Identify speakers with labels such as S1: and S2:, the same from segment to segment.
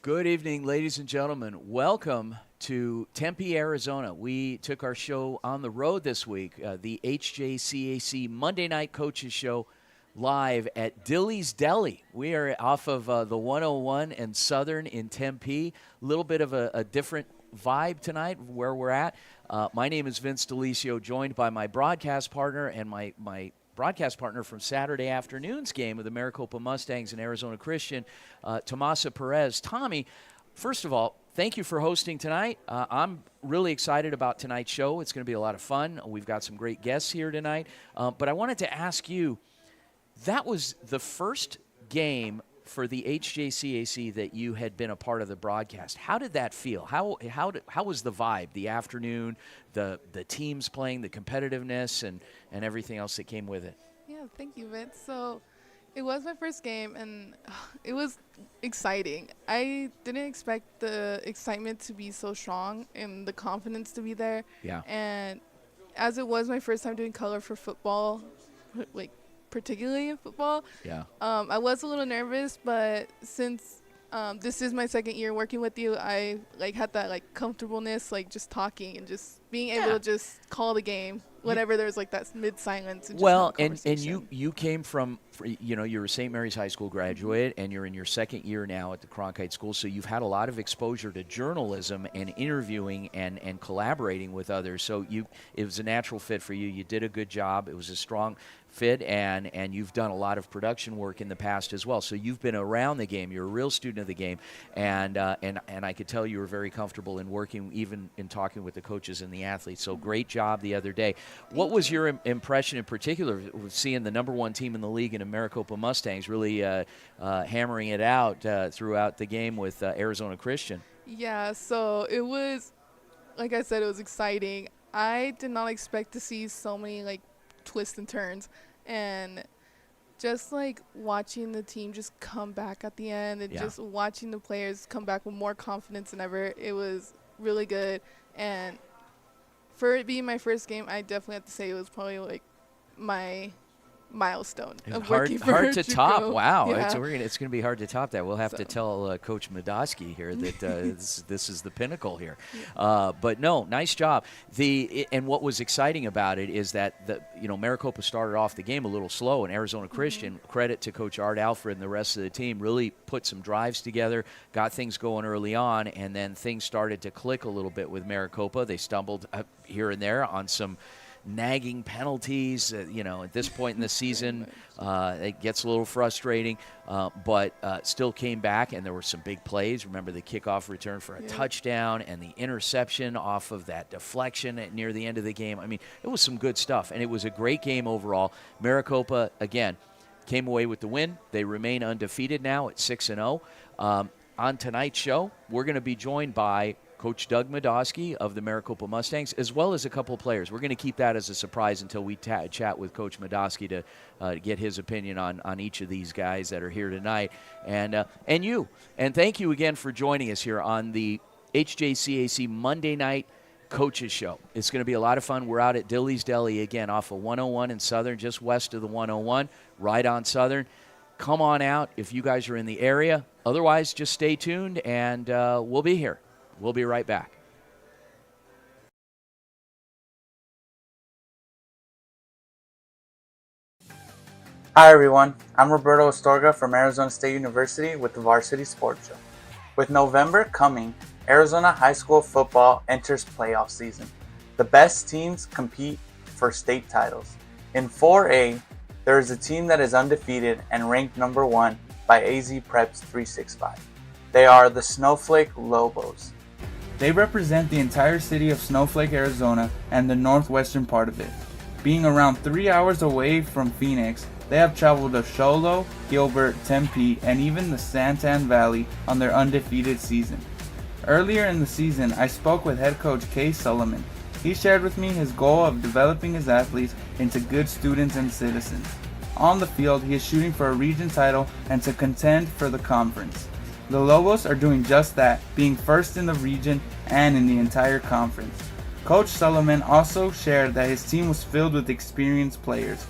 S1: Good evening, ladies and gentlemen. Welcome to Tempe, Arizona. We took our show on the road this week, the HJCAC Monday Night Coaches Show, live at Dilly's Deli. We are off of the 101 and Southern in Tempe. A little bit of a different vibe tonight where we're at. My name is Vince Delisio, joined by my broadcast partner and my broadcast partner from Saturday afternoon's game of the Maricopa Mustangs and Arizona Christian, Tomasa Perez. Tommy, first of all, thank you for hosting tonight. I'm really excited about tonight's show. It's going to be a lot of fun. We've got some great guests here tonight. But I wanted to ask you, that was the first game for the HJCAC that you had been a part of the broadcast. How did that feel? How was the vibe, the afternoon, the teams playing, the competitiveness, and everything else that came with it?
S2: Yeah, thank you, Vince. So it was my first game, and it was exciting. I didn't expect the excitement to be so strong and the confidence to be there.
S1: Yeah.
S2: And as it was my first time doing color for football, like particularly in football,
S1: yeah,
S2: I was a little nervous, but since this is my second year working with you, I had that comfortableness, just talking and just being able to just call the game whenever there's that mid silence.
S1: Well, and you came from, you're a St. Mary's High School graduate, and you're in your second year now at the Cronkite School, so you've had a lot of exposure to journalism and interviewing and collaborating with others. So it was a natural fit for you. You did a good job. It was a strong fit, and you've done a lot of production work in the past as well. So you've been around the game. You're a real student of the game, and I could tell you were very comfortable in working, even in talking with the coaches and the athletes. So great job the other day. What was your impression in particular of seeing the number one team in the league in Maricopa Mustangs really hammering it out throughout the game with Arizona Christian?
S2: Yeah, so it was, like I said, it was exciting. I did not expect to see so many twists and turns, and just watching the team just come back at the end, and just watching the players come back with more confidence than ever. It was really good, and for it being my first game, I definitely have to say it was probably my milestone of working for
S1: hard to top. Wow,
S2: yeah.
S1: It's going to be hard to top that. We'll have to tell Coach Medoski here that this is the pinnacle here. But no, nice job. And what was exciting about it is that Maricopa started off the game a little slow, and Arizona Christian, credit to Coach Art Alfred and the rest of the team, really put some drives together, got things going early on, and then things started to click a little bit with Maricopa. They stumbled here and there on some nagging penalties. At this point in the season, it gets a little frustrating, but still came back, and there were some big plays. Remember the kickoff return for a touchdown and the interception off of that deflection near the end of the game. I mean, it was some good stuff, and it was a great game overall. Maricopa, again, came away with the win. They remain undefeated now at 6-0. On tonight's show, we're going to be joined by Coach Doug Medoski of the Maricopa Mustangs, as well as a couple of players. We're going to keep that as a surprise until we chat with Coach Medoski to get his opinion on each of these guys that are here tonight. And you. And thank you again for joining us here on the HJCAC Monday Night Coaches Show. It's going to be a lot of fun. We're out at Dilly's Deli again off of 101 in Southern, just west of the 101, right on Southern. Come on out if you guys are in the area. Otherwise, just stay tuned, and we'll be here. We'll be right back.
S3: Hi everyone, I'm Roberto Astorga from Arizona State University with the Varsity Sports Show. With November coming, Arizona high school football enters playoff season. The best teams compete for state titles. In 4A, there is a team that is undefeated and ranked number 1 by AZ Preps 365. They are the Snowflake Lobos. They represent the entire city of Snowflake, Arizona, and the northwestern part of it. Being around 3 hours away from Phoenix, they have traveled to Show Low, Gilbert, Tempe, and even the Santan Valley on their undefeated season. Earlier in the season, I spoke with head coach Kay Solomon. He shared with me his goal of developing his athletes into good students and citizens. On the field, he is shooting for a region title and to contend for the conference. The Lobos are doing just that, being first in the region and in the entire conference. Coach Solomon also shared that his team was filled with experienced players.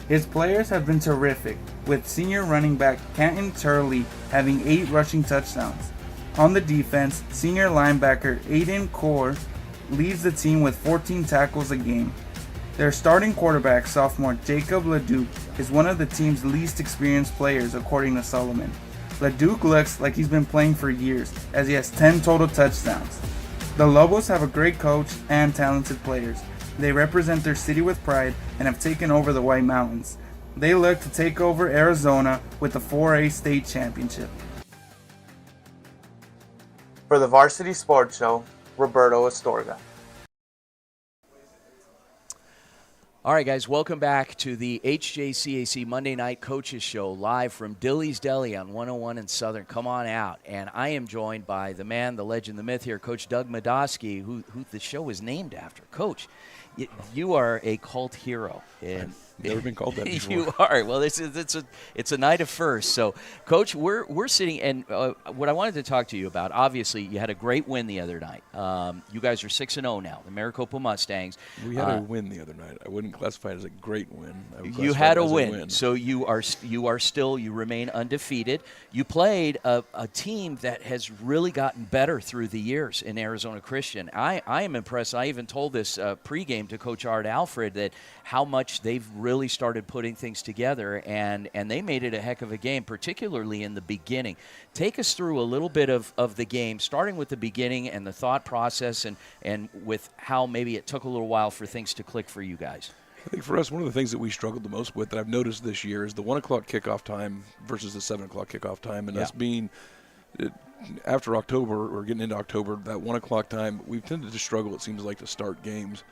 S3: His players have been terrific, with senior running back Canton Turley having 8 rushing touchdowns. On the defense, senior linebacker Aiden Core leads the team with 14 tackles a game. Their starting quarterback, sophomore Jacob Leduc, is one of the team's least experienced players, according to Solomon. Leduc looks like he's been playing for years, as he has 10 total touchdowns. The Lobos have a great coach and talented players. They represent their city with pride and have taken over the White Mountains. They look to take over Arizona with the 4A state championship. For the Varsity Sports Show, Roberto Astorga.
S1: All right, guys, welcome back to the HJCAC Monday Night Coaches Show, live from Dilly's Deli on 101 in Southern. Come on out. And I am joined by the man, the legend, the myth here, Coach Doug Medoski, who the show is named after. Coach, you are a cult hero. And
S4: I've never been called that before.
S1: You are. Well, it's a night of firsts. So, Coach, we're sitting, and what I wanted to talk to you about, obviously, you had a great win the other night. You guys are 6-0 now, the Maricopa Mustangs.
S4: We had a win the other night. I wouldn't classify it as a great win.
S1: You had a win. So you remain undefeated. You played a team that has really gotten better through the years in Arizona Christian. I am impressed. I even told this pregame to Coach Art Alfred that how much they've really started putting things together, and they made it a heck of a game, particularly in the beginning. Take us through a little bit of the game, starting with the beginning and the thought process, and with how maybe it took a little while for things to click for you guys.
S4: I think for us, one of the things that we struggled the most with that I've noticed this year is the 1 o'clock kickoff time versus the 7 o'clock kickoff time, and us being after October or getting into October, that 1 o'clock time, we've tended to struggle, it seems like, to start games.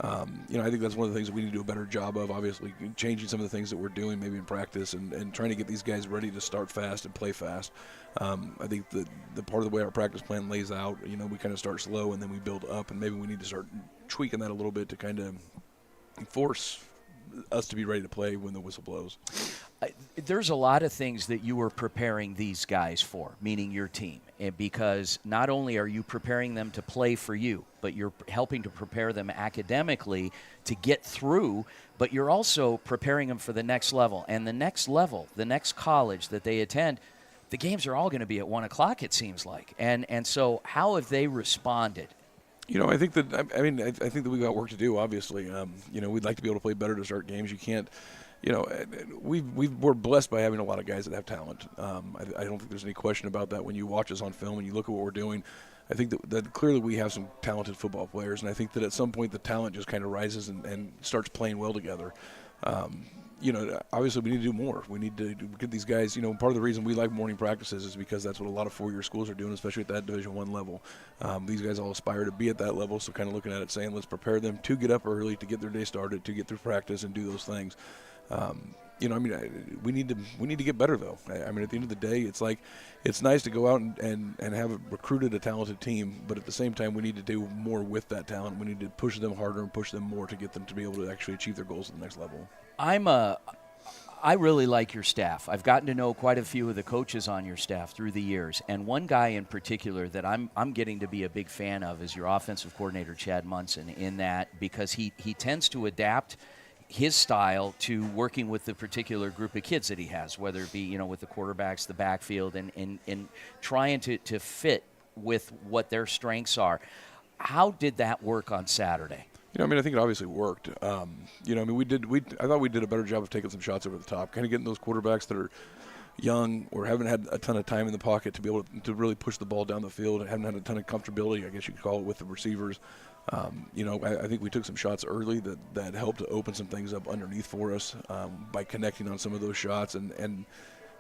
S4: I think that's one of the things that we need to do a better job of, obviously, changing some of the things that we're doing maybe in practice and trying to get these guys ready to start fast and play fast. I think the part of the way our practice plan lays out, we kind of start slow and then we build up, and maybe we need to start tweaking that a little bit to kind of force us to be ready to play when the whistle blows.
S1: There's a lot of things that you were preparing these guys for, meaning your team, and because not only are you preparing them to play for you, but you're helping to prepare them academically to get through, but you're also preparing them for the next level. And the next level, the next college that they attend, the games are all going to be at 1 o'clock, it seems like. And so how have they responded?
S4: I think that I think that we got work to do. Obviously, we'd like to be able to play better to start games. You can't, we're blessed by having a lot of guys that have talent. I don't think there's any question about that. When you watch us on film and you look at what we're doing, I think that clearly we have some talented football players, and I think that at some point the talent just kind of rises and starts playing well together. Obviously we need to do more. We need to get these guys, part of the reason we like morning practices is because that's what a lot of four-year schools are doing, especially at that Division I level. These guys all aspire to be at that level, so kind of looking at it saying, let's prepare them to get up early, to get their day started, to get through practice and do those things. We need to get better, though. At the end of the day, it's nice to go out and have recruited a talented team, but at the same time, we need to do more with that talent. We need to push them harder and push them more to get them to be able to actually achieve their goals at the next level.
S1: I really like your staff. I've gotten to know quite a few of the coaches on your staff through the years, and one guy in particular that I'm getting to be a big fan of is your offensive coordinator, Chad Munson, in that because he tends to adapt his style to working with the particular group of kids that he has, whether it be, with the quarterbacks, the backfield, and trying to fit with what their strengths are. How did that work on Saturday?
S4: I think it obviously worked. I thought we did a better job of taking some shots over the top, kind of getting those quarterbacks that are young or haven't had a ton of time in the pocket to be able to really push the ball down the field, haven't had a ton of comfortability, I guess you could call it, with the receivers. I think we took some shots early that helped to open some things up underneath for us by connecting on some of those shots. And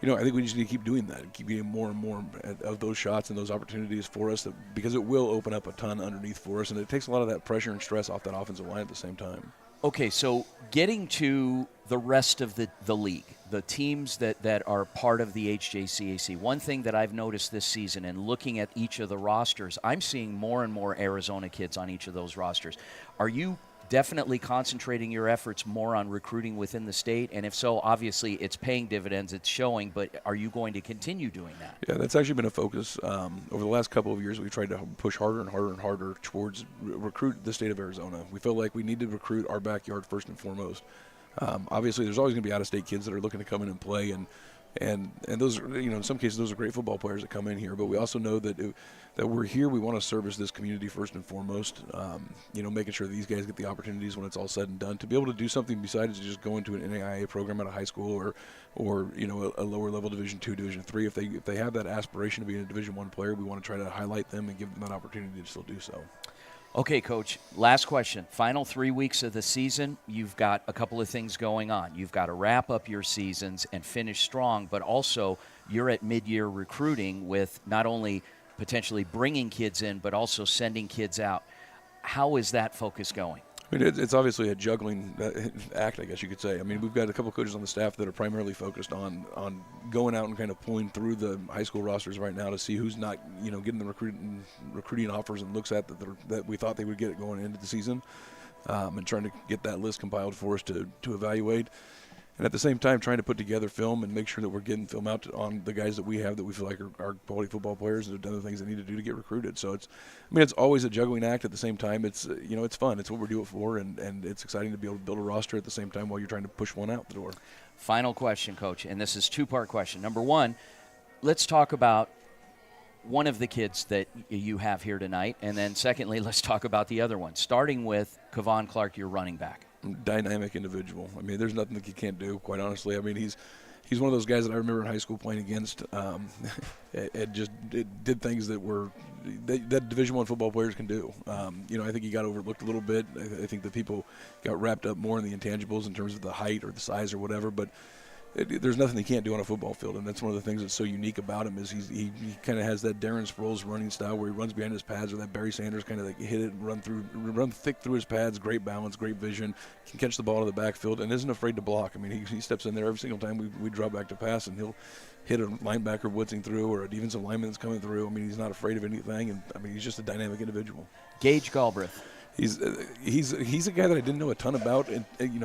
S4: I think we just need to keep doing that, keep getting more and more of those shots and those opportunities for us, because it will open up a ton underneath for us, and it takes a lot of that pressure and stress off that offensive line at the same time.
S1: Okay, so getting to the rest of the league, the teams that are part of the HJCAC, one thing that I've noticed this season and looking at each of the rosters, I'm seeing more and more Arizona kids on each of those rosters. Are you definitely concentrating your efforts more on recruiting within the state? And if so, obviously it's paying dividends, it's showing, but are you going to continue doing that?
S4: Yeah, that's actually been a focus. Over the last couple of years, we've tried to push harder and harder and harder towards recruit the state of Arizona. We feel like we need to recruit our backyard first and foremost. Obviously, there's always going to be out-of-state kids that are looking to come in and play, and And those, in some cases, those are great football players that come in here. But we also know that that we're here. We want to service this community first and foremost. Making sure that these guys get the opportunities when it's all said and done to be able to do something besides just going to an NAIA program at a high school or a lower level Division II, Division III. If they have that aspiration to be a Division I player, we want to try to highlight them and give them that opportunity to still do so.
S1: Okay, Coach, last question. Final 3 weeks of the season, you've got a couple of things going on. You've got to wrap up your seasons and finish strong, but also you're at mid-year recruiting with not only potentially bringing kids in, but also sending kids out. How is that focus going?
S4: I mean, it's obviously a juggling act, I guess you could say. I mean, we've got a couple of coaches on the staff that are primarily focused on going out and kind of pulling through the high school rosters right now to see who's not, getting the recruiting offers and looks at that we thought they would get going into the season, and trying to get that list compiled for us to evaluate. And at the same time, trying to put together film and make sure that we're getting film out on the guys that we have that we feel like are quality football players that have done the things they need to do to get recruited. So it's always a juggling act. At the same time, it's it's fun. It's what we do it for, and it's exciting to be able to build a roster at the same time while you're trying to push one out the door.
S1: Final question, Coach, and this is two-part question. Number one, let's talk about one of the kids that you have here tonight, and then secondly, let's talk about the other one, starting with Kevon Clark, your running back.
S4: Dynamic individual. I mean, there's nothing that he can't do, quite honestly. I mean, he's one of those guys that I remember in high school playing against. It did things that Division I football players can do. I think he got overlooked a little bit. I think that people got wrapped up more in the intangibles in terms of the height or the size or whatever, but there's nothing he can't do on a football field, and that's one of the things that's so unique about him is he kind of has that Darren Sproles running style where he runs behind his pads, or that Barry Sanders kind of like hit it and run thick through his pads, great balance, great vision, can catch the ball to the backfield, and isn't afraid to block. I mean, he steps in there every single time we drop back to pass, and he'll hit a linebacker blitzing through or a defensive lineman that's coming through. I mean, he's not afraid of anything, and I mean, he's just a dynamic individual.
S1: Gage Galbraith.
S4: He's a guy that I didn't know a ton about, and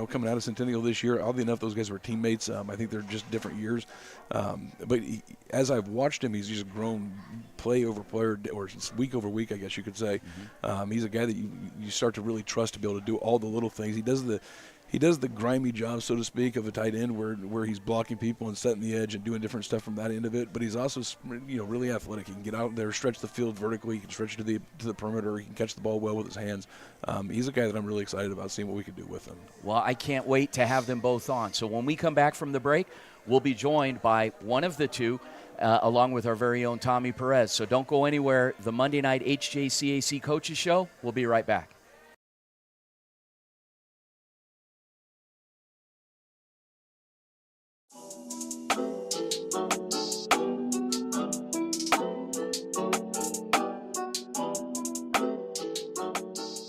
S4: coming out of Centennial this year. Oddly enough, those guys were teammates. I think they're just different years. But as I've watched him, he's just grown play over player, or week over week, I guess you could say. Mm-hmm. He's a guy that you start to really trust to be able to do all the little things. He does the grimy job, so to speak, of a tight end where he's blocking people and setting the edge and doing different stuff from that end of it. But he's also really athletic. He can get out there, stretch the field vertically. He can stretch to the perimeter. He can catch the ball well with his hands. He's a guy that I'm really excited about seeing what we can do with him. Well,
S1: I can't wait to have them both on. So when we come back from the break, we'll be joined by one of the two, along with our very own Tommy Perez. So don't go anywhere. The Monday Night HJCAC Coaches Show. We'll be right back.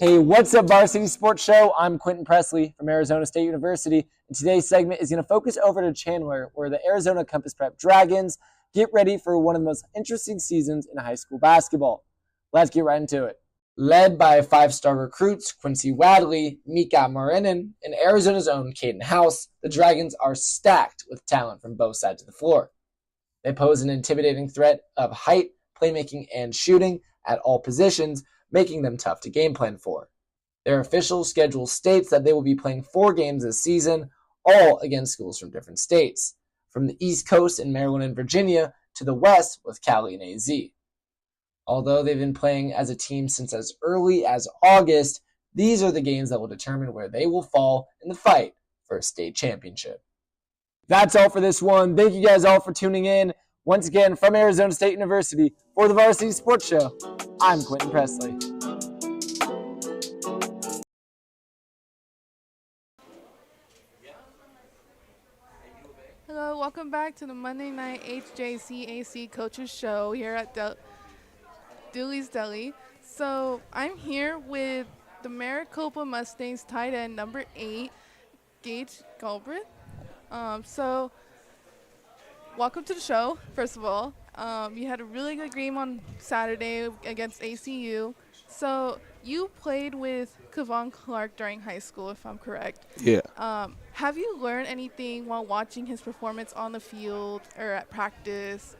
S5: Hey, what's up, Varsity Sports Show? I'm Quentin Presley from Arizona State University, and today's segment is going to focus over to Chandler, where the Arizona Compass Prep Dragons get ready for one of the most interesting seasons in high school basketball. Let's get right into it. Led by five-star recruits Quincy Wadley, Mika Marinin, and Arizona's own Caden House, the Dragons are stacked with talent from both sides of the floor. They pose an intimidating threat of height, playmaking, and shooting at all positions, making them tough to game plan for. Their official schedule states that they will be playing 4 games this season, all against schools from different states, from the East Coast in Maryland and Virginia to the West with Cali and AZ. Although they've been playing as a team since as early as August, these are the games that will determine where they will fall in the fight for a state championship. That's all for this one. Thank you guys all for tuning in. Once again, from Arizona State University, for the Varsity Sports Show, I'm Quentin Presley.
S2: Hello, welcome back to the Monday Night HJCAC Coaches Show here at Dooley's Deli. So I'm here with the Maricopa Mustangs tight end number 8, Gage Galbraith. So welcome to the show, first of all. You had a really good game on Saturday against ACU. So you played with Kevon Clark during high school, if I'm correct.
S6: Yeah.
S2: Have you learned anything while watching his performance on the field or at practice?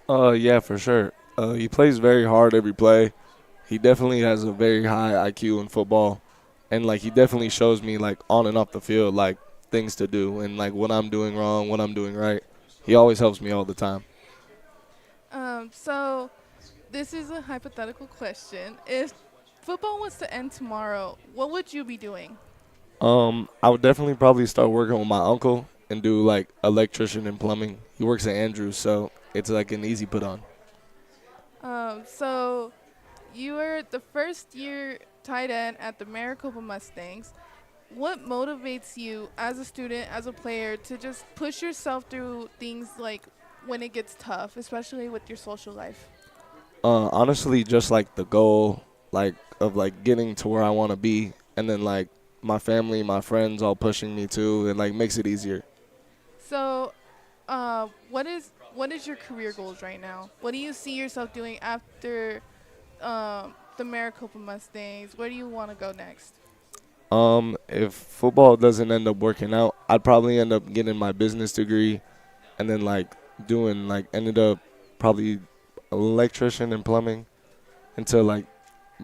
S6: Yeah, for sure. He plays very hard every play. He definitely has a very high IQ in football. And, he definitely shows me, on and off the field, things to do and, what I'm doing wrong, what I'm doing right. he always helps me all the time.
S2: So this is a hypothetical question. If football was to end tomorrow, what would you be doing?
S6: I would definitely probably start working with my uncle and do like electrician and plumbing. He works at Andrews, so it's like an easy put on.
S2: So you were the first year tight end at the Maricopa Mustangs. What motivates you as a student, as a player, to just push yourself through things like when it gets tough, especially with your social life?
S6: Honestly, just like the goal, like of like getting to where I want to be, and then like my family, my friends, all pushing me too, and like makes it easier.
S2: So, what is your career goals right now? What do you see yourself doing after the Maricopa Mustangs? Where do you want to go next?
S6: If football doesn't end up working out, I'd probably end up getting my business degree, and then like doing like ended up probably electrician and plumbing into like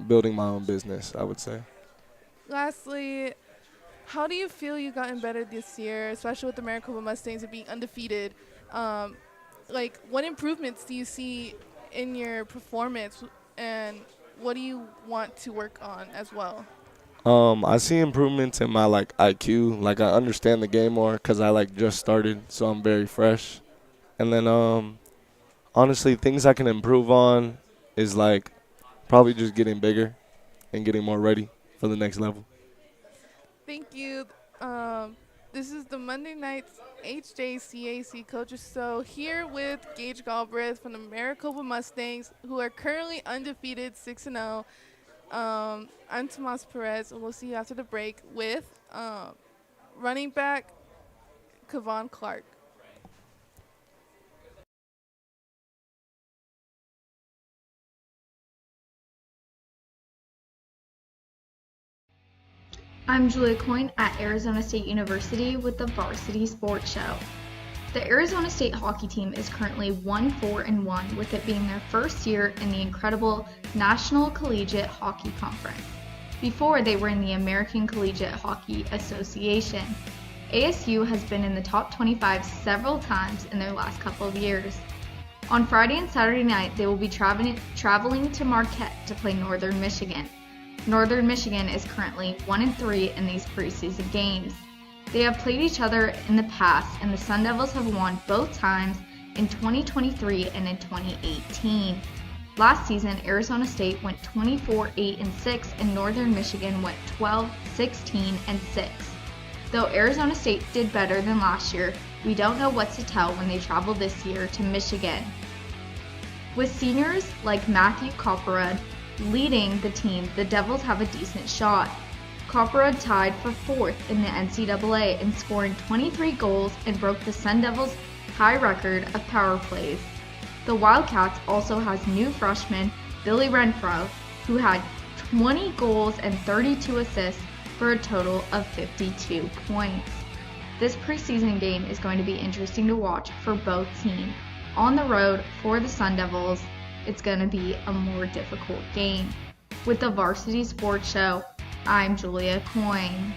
S6: building my own business, I would say.
S2: Lastly, how do you feel you gotten better this year, especially with the Maricopa Mustangs and being undefeated? Um, like, what improvements do you see in your performance, and what do you want to work on as well?
S6: I see improvements in my like IQ. Like I understand the game more because I like just started, so I'm very fresh. And then honestly, things I can improve on is like probably just getting bigger and getting more ready for the next level.
S2: Thank you. Um, this is the Monday Nights HJCAC Coaches Show here with Gage Galbraith from the Maricopa Mustangs, who are currently undefeated 6-0. I'm Tomas Perez, and we'll see you after the break with running back Kevon Clark.
S7: I'm Julia Coyne at Arizona State University with the Varsity Sports Show. The Arizona State hockey team is currently 1-4-1, with it being their first year in the incredible National Collegiate Hockey Conference. Before, they were in the American Collegiate Hockey Association. ASU has been in the top 25 several times in their last couple of years. On Friday and Saturday night, they will be traveling to Marquette to play Northern Michigan. Northern Michigan is currently 1-3 in these preseason games. They have played each other in the past, and the Sun Devils have won both times in 2023 and in 2018. Last season, Arizona State went 24-8-6, and Northern Michigan went 12-16-6. Though Arizona State did better than last year, we don't know what to tell when they travel this year to Michigan. With seniors like Matthew Copperud leading the team, the Devils have a decent shot. Copperud tied for 4th in the NCAA in scoring 23 goals and broke the Sun Devils' high record of power plays. The Wildcats also has new freshman Billy Renfro, who had 20 goals and 32 assists for a total of 52 points. This preseason game is going to be interesting to watch for both teams. On the road for the Sun Devils, it's going to be a more difficult game. With the Varsity Sports Show, I'm Julia Coyne.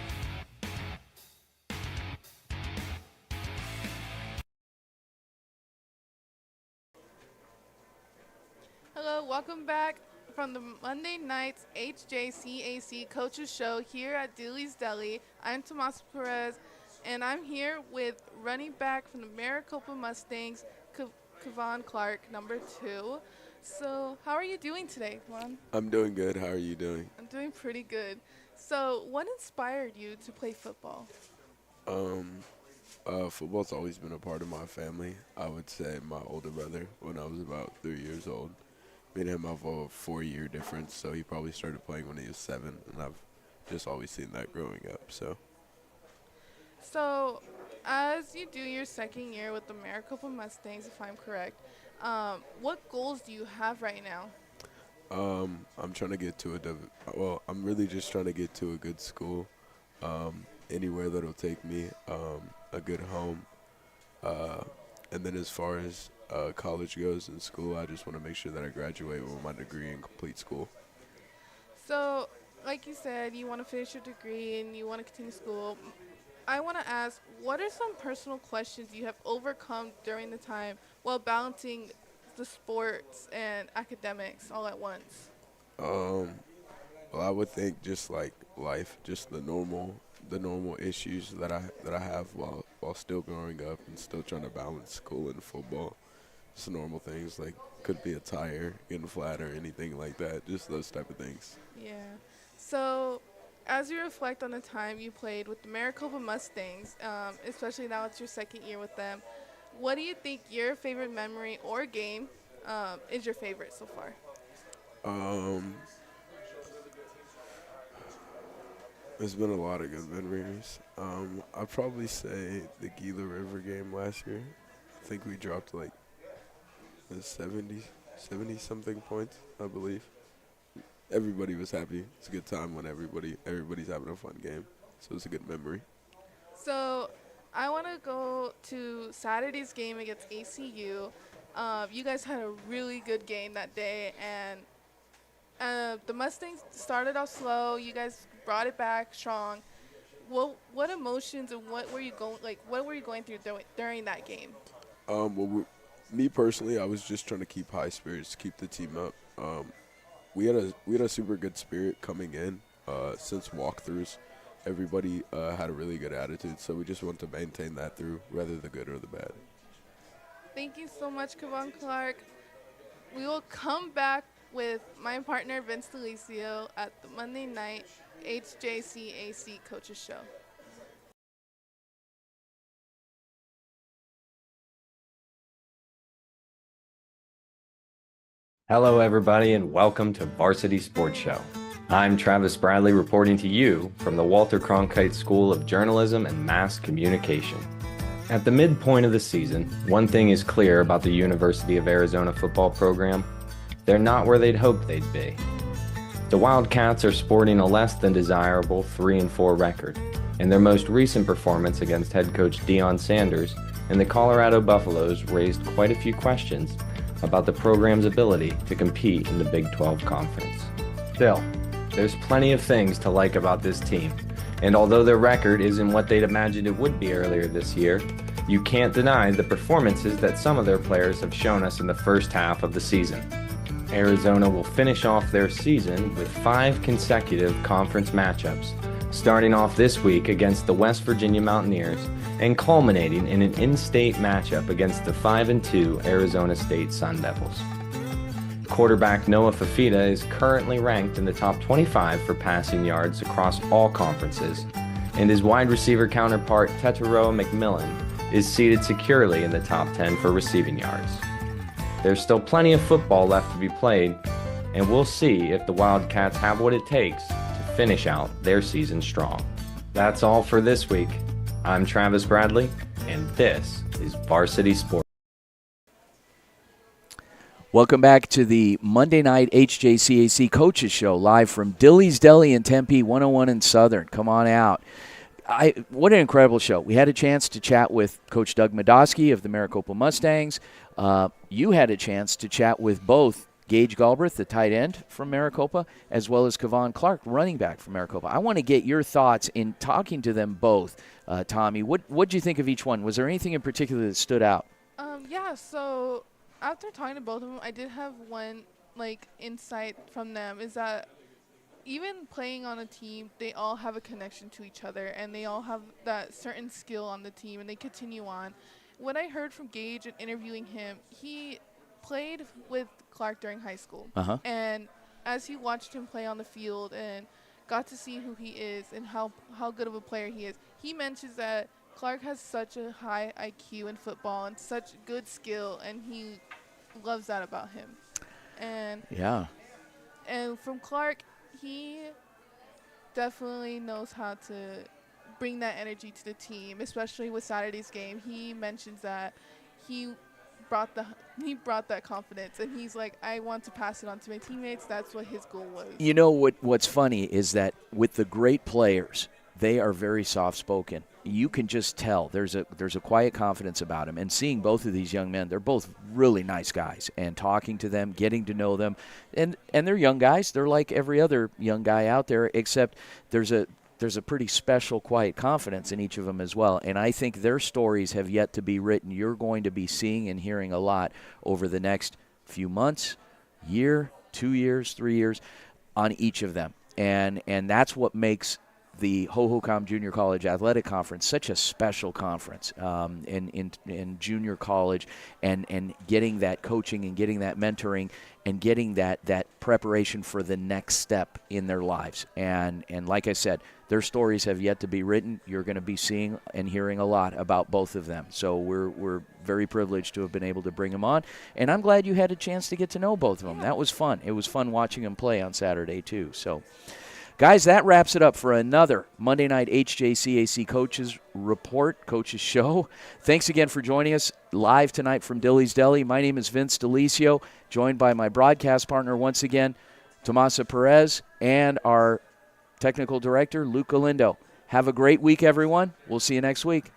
S2: Hello, welcome back from the Monday Nights HJCAC Coaches Show here at Dilly's Deli. I'm Tomas Perez, and I'm here with running back from the Maricopa Mustangs, Kevon Clark, number 2. So, how are you doing today, Juan?
S8: I'm doing good. How are you doing?
S2: I'm doing pretty good. So, what inspired you to play football?
S8: Football's always been a part of my family. I would say my older brother, when I was about 3 years old, me and him have a 4-year difference, so he probably started playing when he was 7, and I've just always seen that growing up.
S2: So, as you do your second year with the Maricopa Mustangs, if I'm correct, what goals do you have right now?
S8: I'm trying to get to I'm really just trying to get to a good school, anywhere that'll take me, a good home, and then as far as college goes in school, I just want to make sure that I graduate with my degree and complete school.
S2: So, like you said, you want to finish your degree and you want to continue school. I want to ask, what are some personal questions you have overcome during the time while balancing the sports and academics all at once?
S8: Um, well, I would think just like life, just the normal issues that I have while still growing up and still trying to balance school and football. Just normal things like could be a tire getting flat or anything like that. Just those type of things.
S2: Yeah. So, as you reflect on the time you played with the Maricopa Mustangs, especially now it's your second year with them, what do you think your favorite memory or game is your favorite so far?
S8: Um, there's been a lot of good memories. I'd probably say the Gila River game last year. I think we dropped like the 70 something points, I believe. Everybody was happy. It's a good time when everybody's having a fun game. So it's a good memory.
S2: So, I want to go to Saturday's game against ACU. You guys had a really good game that day, and the Mustangs started off slow. You guys brought it back strong. What emotions and what were you going What were you going through during that game?
S8: Me personally, I was just trying to keep high spirits, keep the team up. We had a super good spirit coming in since walkthroughs. Everybody had a really good attitude, so we just want to maintain that through, whether the good or the bad.
S2: Thank you so much, Kevon Clark. We will come back with my partner, Vince Delicio, at the Monday night HJCAC Coaches Show.
S9: Hello, everybody, and welcome to Varsity Sports Show. I'm Travis Bradley reporting to you from the Walter Cronkite School of Journalism and Mass Communication. At the midpoint of the season, one thing is clear about the University of Arizona football program. They're not where they'd hoped they'd be. The Wildcats are sporting a less than desirable 3-4 record, and their most recent performance against head coach Deion Sanders and the Colorado Buffaloes raised quite a few questions about the program's ability to compete in the Big 12 Conference. Still, there's plenty of things to like about this team, and although their record isn't what they'd imagined it would be earlier this year, you can't deny the performances that some of their players have shown us in the first half of the season. Arizona will finish off their season with 5 consecutive conference matchups, starting off this week against the West Virginia Mountaineers and culminating in an in-state matchup against the 5-2 Arizona State Sun Devils. Quarterback Noah Fafita is currently ranked in the top 25 for passing yards across all conferences, and his wide receiver counterpart Tetairoa McMillan is seated securely in the top 10 for receiving yards. There's still plenty of football left to be played, and we'll see if the Wildcats have what it takes to finish out their season strong. That's all for this week. I'm Travis Bradley, and this is Varsity Sports.
S1: Welcome back to the Monday night HJCAC Coaches Show, live from Dilly's Deli in Tempe, 101 in Southern. Come on out. What an incredible show. We had a chance to chat with Coach Doug Medoski of the Maricopa Mustangs. You had a chance to chat with both Gage Galbraith, the tight end from Maricopa, as well as Kevon Clark, running back from Maricopa. I want to get your thoughts in talking to them both. Tommy, what did you think of each one? Was there anything in particular that stood out?
S2: Yeah, so after talking to both of them, I did have one insight from them, is that even playing on a team, they all have a connection to each other, and they all have that certain skill on the team, and they continue on. What I heard from Gage in interviewing him, he played with Clark during high school. And as he watched him play on the field and got to see who he is and how good of a player he is, he mentions that Clark has such a high IQ in football and such good skill, and he loves that about him. And from Clark, he definitely knows how to bring that energy to the team, especially with Saturday's game. He mentions that he brought that confidence, and he's like, I want to pass it on to my teammates. That's what his goal was.
S1: You know what's funny is that with the great players, they are very soft-spoken. You can just tell there's a quiet confidence about them. And seeing both of these young men, they're both really nice guys. And talking to them, getting to know them, and they're young guys. They're like every other young guy out there, except there's a there's a pretty special, quiet confidence in each of them as well. And I think their stories have yet to be written. You're going to be seeing and hearing a lot over the next few months, year, 2 years, 3 years on each of them. And that's what makes the Hohokam Junior College Athletic Conference such a special conference in junior college, and getting that coaching and getting that mentoring and getting that preparation for the next step in their lives. And like I said, their stories have yet to be written. You're going to be seeing and hearing a lot about both of them. So we're very privileged to have been able to bring them on. And I'm glad you had a chance to get to know both of them. That was fun. It was fun watching them play on Saturday too. So, guys, that wraps it up for another Monday Night HJCAC Coaches Report, Coaches Show. Thanks again for joining us live tonight from Dilly's Deli. My name is Vince Delisio, joined by my broadcast partner once again, Tomasa Perez, and our technical director, Luke Galindo. Have a great week, everyone. We'll see you next week.